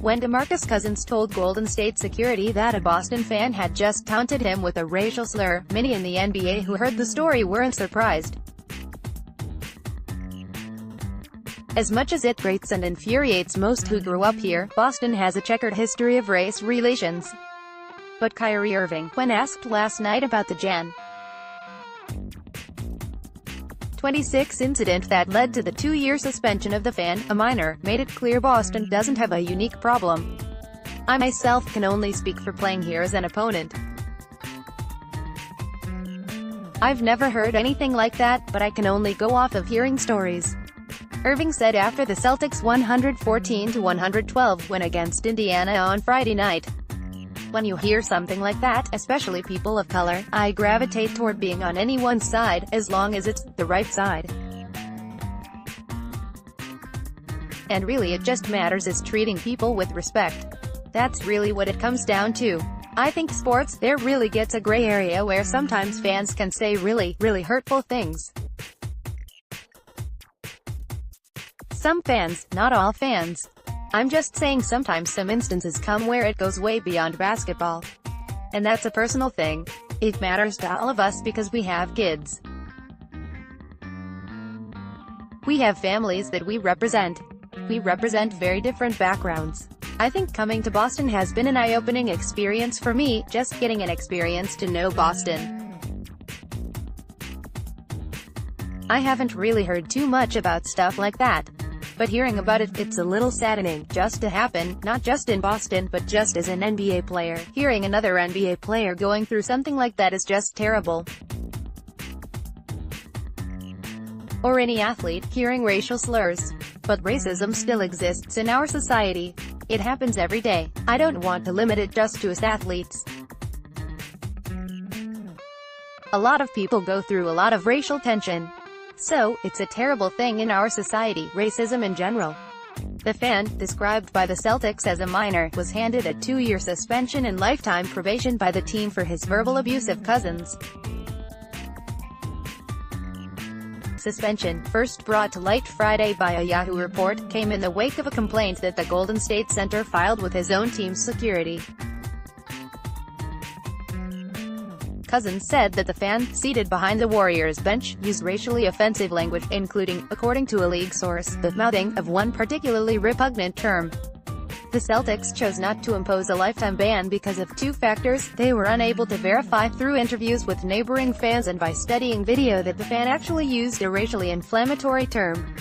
when DeMarcus Cousins told Golden State security that a Boston fan had just taunted him with a racial slur. Many in the NBA who heard the story weren't surprised. As much as it grates and infuriates most who grew up here, Boston has a checkered history of race relations. But Kyrie Irving, when asked last night about the Jan. 26 incident that led to the 2-year suspension of the fan, a minor, made it clear Boston doesn't have a unique problem. I myself can only speak for playing here as an opponent. I've never heard anything like that, but I can only go off of hearing stories. Irving said after the Celtics' 114-112 win against Indiana on Friday night. When you hear something like that, especially people of color, I gravitate toward being on anyone's side, as long as it's the right side. And really it just matters is treating people with respect. That's really what it comes down to. I think sports, there really gets a gray area where sometimes fans can say really hurtful things. Some fans, not all fans. I'm just saying sometimes some instances come where it goes way beyond basketball. And that's a personal thing. It matters to all of us because we have kids. We have families that we represent. We represent very different backgrounds. I think coming to Boston has been an eye-opening experience for me, just getting an experience to know Boston. I haven't really heard too much about stuff like that. But hearing about it, it's a little saddening, just to happen, not just in Boston, but just as an NBA player. Hearing another NBA player going through something like that is just terrible. Or any athlete, hearing racial slurs. But racism still exists in our society. It happens every day. I don't want to limit it just to us athletes. A lot of people go through a lot of racial tension. So, it's a terrible thing in our society, racism in general. The fan, described by the Celtics as a minor, was handed a 2-year suspension and lifetime probation by the team for his verbal abuse of Cousins. Suspension, first brought to light Friday by a Yahoo report, came in the wake of a complaint that the Golden State center filed with his own team's security. Cousins said that the fan, seated behind the Warriors bench, used racially offensive language, including, according to a league source, the mouthing of one particularly repugnant term. The Celtics chose not to impose a lifetime ban because of 2 factors: they were unable to verify through interviews with neighboring fans and by studying video that the fan actually used a racially inflammatory term.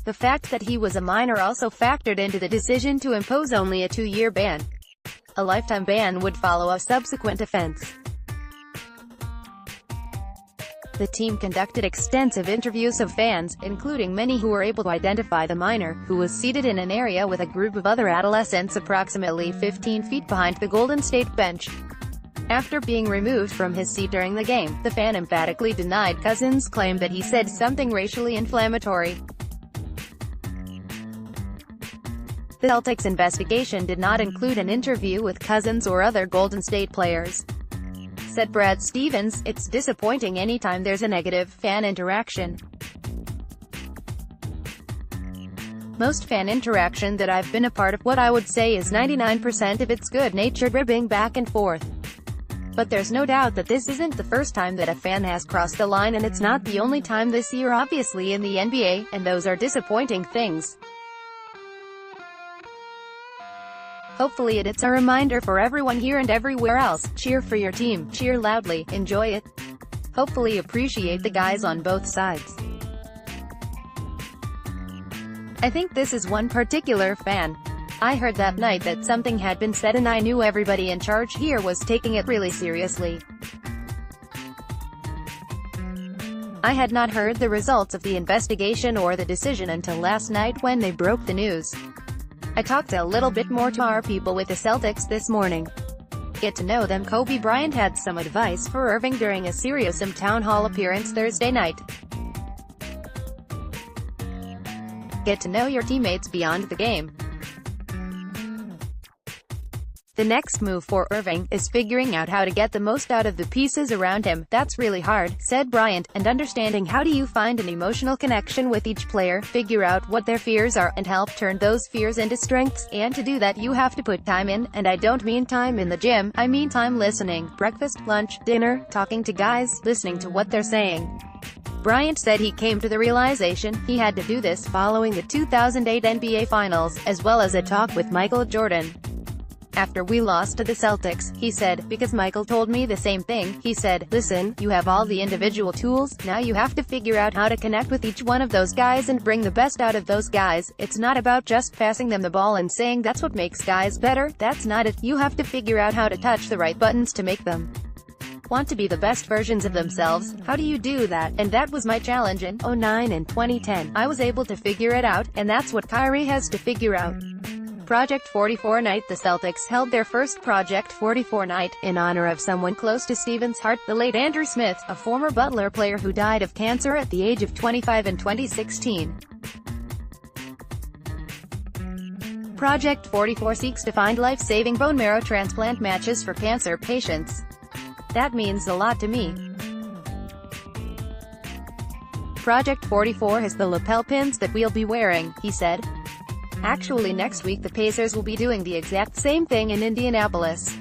The fact that he was a minor also factored into the decision to impose only a 2-year ban. A lifetime ban would follow a subsequent offense. The team conducted extensive interviews of fans, including many who were able to identify the minor, who was seated in an area with a group of other adolescents approximately 15 feet behind the Golden State bench. After being removed from his seat during the game, the fan emphatically denied Cousins' claim that he said something racially inflammatory. The Celtics' investigation did not include an interview with Cousins or other Golden State players. Said Brad Stevens, "It's disappointing anytime there's a negative fan interaction. Most fan interaction that I've been a part of, what I would say is 99% of it's good-natured ribbing back and forth. But there's no doubt that this isn't the first time that a fan has crossed the line, and it's not the only time this year obviously in the NBA, and those are disappointing things. Hopefully it's a reminder for everyone here and everywhere else. Cheer for your team, cheer loudly, enjoy it. Hopefully appreciate the guys on both sides." I think this is one particular fan. I heard that night that something had been said and I knew everybody in charge here was taking it really seriously. I had not heard the results of the investigation or the decision until last night when they broke the news. I talked a little bit more to our people with the Celtics this morning. Get to know them. Kobe Bryant had some advice for Irving during a SiriusXM town hall appearance Thursday night. Get to know your teammates beyond the game. The next move for Irving is figuring out how to get the most out of the pieces around him. That's really hard, said Bryant, and understanding how do you find an emotional connection with each player, figure out what their fears are, and help turn those fears into strengths. And to do that you have to put time in, and I don't mean time in the gym, I mean time listening. Breakfast, lunch, dinner, talking to guys, listening to what they're saying. Bryant said he came to the realization he had to do this following the 2008 NBA Finals, as well as a talk with Michael Jordan. After we lost to the Celtics, he said, because Michael told me the same thing. He said, listen, you have all the individual tools, now you have to figure out how to connect with each one of those guys and bring the best out of those guys. It's not about just passing them the ball and saying that's what makes guys better. That's not it. You have to figure out how to touch the right buttons to make them want to be the best versions of themselves. How do you do that? And that was my challenge in 2009 and 2010. I was able to figure it out, and that's what Kyrie has to figure out. Project 44 night. The Celtics held their first Project 44 night, in honor of someone close to Stephen's heart, the late Andrew Smith, a former Butler player who died of cancer at the age of 25 in 2016. Project 44 seeks to find life-saving bone marrow transplant matches for cancer patients. That means a lot to me. Project 44 has the lapel pins that we'll be wearing, he said. Actually, next week the Pacers will be doing the exact same thing in Indianapolis.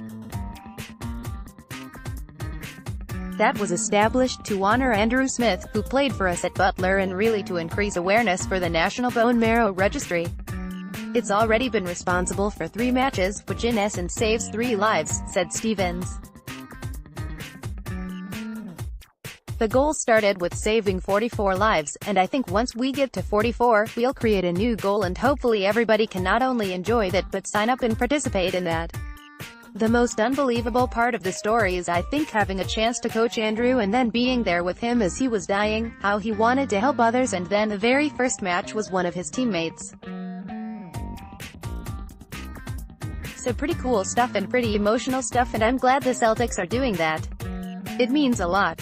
That was established to honor Andrew Smith, who played for us at Butler, and really to increase awareness for the National Bone Marrow Registry. It's already been responsible for 3 matches, which in essence saves 3 lives, said Stevens. The goal started with saving 44 lives, and I think once we get to 44, we'll create a new goal and hopefully everybody can not only enjoy that but sign up and participate in that. The most unbelievable part of the story is I think having a chance to coach Andrew and then being there with him as he was dying, how he wanted to help others, and then the very first match was one of his teammates. So pretty cool stuff and pretty emotional stuff, and I'm glad the Celtics are doing that. It means a lot.